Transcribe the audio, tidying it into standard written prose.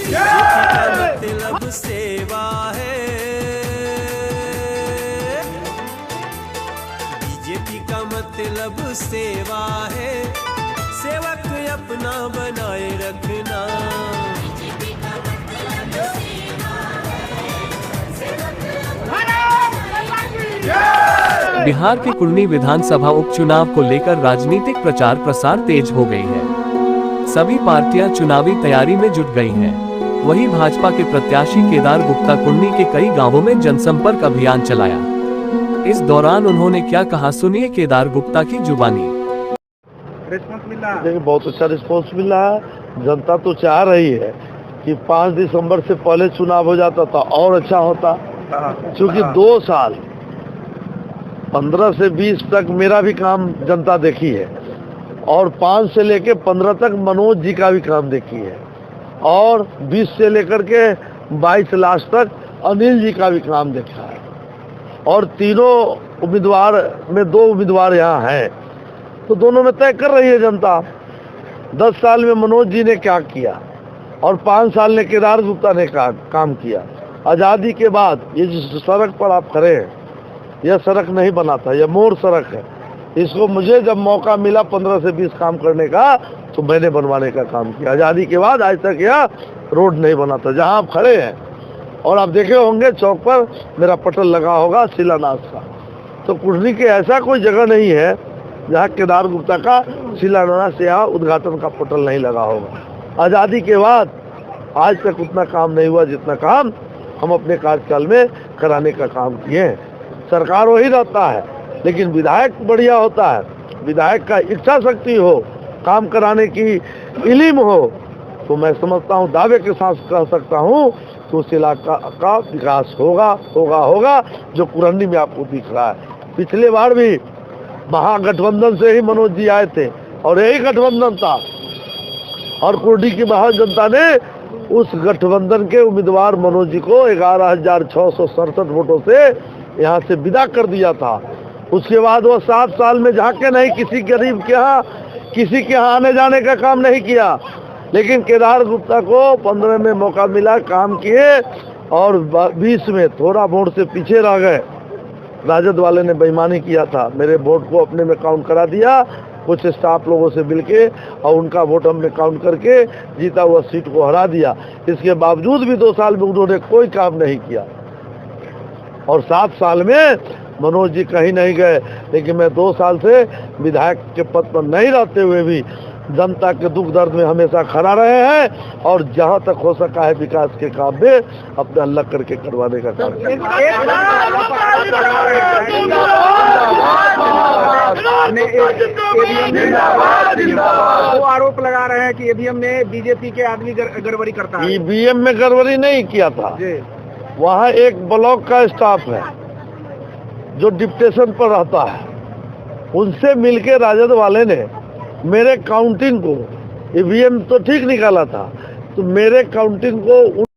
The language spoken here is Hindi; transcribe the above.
मतलब सेवा है, बीजेपी का मतलब सेवा है, सेवक अपना बनाए रखना। बिहार के कुर्नी विधानसभा उपचुनाव को लेकर राजनीतिक प्रचार प्रसार तेज हो गई है। सभी पार्टियां चुनावी तैयारी में जुट गई हैं। वहीं भाजपा के प्रत्याशी केदार गुप्ता कुर्नी के कई गांवों में जनसंपर्क अभियान चलाया। इस दौरान उन्होंने क्या कहा, सुनिए केदार गुप्ता की जुबानी। रिस्पॉन्स मिल रहा है? देखिए, बहुत अच्छा रिस्पॉन्स मिल रहा है। जनता तो चाह रही है कि 5 दिसंबर से पहले चुनाव हो जाता तो और अच्छा होता, क्योंकि 2 साल 15 से 20 तक मेरा भी काम जनता देखी है, और 5 से लेकर 15 तक मनोज जी का भी काम देखी है, और 20 से लेकर के 22 लास्ट तक अनिल जी का भी काम देखा है। और तीनों उम्मीदवार में 2 उम्मीदवार यहाँ हैं, तो दोनों में तय कर रही है जनता। 10 साल में मनोज जी ने क्या किया और 5 साल ने केदार गुप्ता ने काम किया। आज़ादी के बाद ये जिस सड़क पर आप खड़े हैं, यह सड़क नहीं बना था, यह मोड़ सड़क है। इसको मुझे जब मौका मिला 15 से 20 काम करने का, तो मैंने बनवाने का काम किया। आज़ादी के बाद आज तक यह रोड नहीं बना था जहां आप खड़े हैं। और आप देखे होंगे चौक पर मेरा पटल लगा होगा शिलान्यास का। तो कुर्नी के ऐसा कोई जगह नहीं है जहां केदार गुप्ता का शिलान्यास या उद्घाटन का पटल नहीं लगा होगा। आज़ादी के बाद आज तक उतना काम नहीं हुआ जितना काम हम अपने कार्यकाल में कराने का काम किए हैं। सरकार वही रहता है, लेकिन विधायक बढ़िया होता है। विधायक का इच्छा शक्ति हो, काम कराने की इल्म हो, तो मैं समझता हूँ, दावे के साथ कह सकता हूँ कि उस इलाका का विकास होगा जो कुरनी में आपको दिख रहा है। पिछले बार भी महागठबंधन से ही मनोज जी आए थे और यही गठबंधन था, और कुर्नी की महान जनता ने उस गठबंधन के उम्मीदवार मनोज जी को 11,667 वोटों से यहाँ से विदा कर दिया था। उसके बाद वो 7 साल में झांके नहीं, किसी गरीब के यहाँ, किसी के यहाँ आने जाने का काम नहीं किया। लेकिन केदार गुप्ता को 15 में मौका मिला, काम किए, और 20 में थोड़ा वोट से पीछे रह गए। राजद वाले ने बेईमानी किया था, मेरे वोट को अपने में काउंट करा दिया कुछ स्टाफ लोगों से मिलके, और उनका वोट हमने काउंट करके जीता हुआ सीट को हरा दिया। इसके बावजूद भी 2 साल में उन्होंने कोई काम नहीं किया, और 7 साल में मनोज जी कहीं नहीं गए। लेकिन मैं 2 साल से विधायक के पद पर नहीं रहते हुए भी जनता के दुख दर्द में हमेशा खड़ा रहे हैं, और जहां तक हो सका है विकास के काम में अपना अलग करके करवाने का काम किया। वो आरोप लगा रहे हैं कि ईवीएम में बीजेपी के आदमी गड़बड़ी करता है। ईवीएम में गड़बड़ी नहीं किया था, वहाँ एक ब्लॉक का स्टाफ है जो डिप्टेशन पर रहता है, उनसे मिलके राजद वाले ने मेरे काउंटिंग को, ईवीएम तो ठीक निकाला था, तो मेरे काउंटिंग को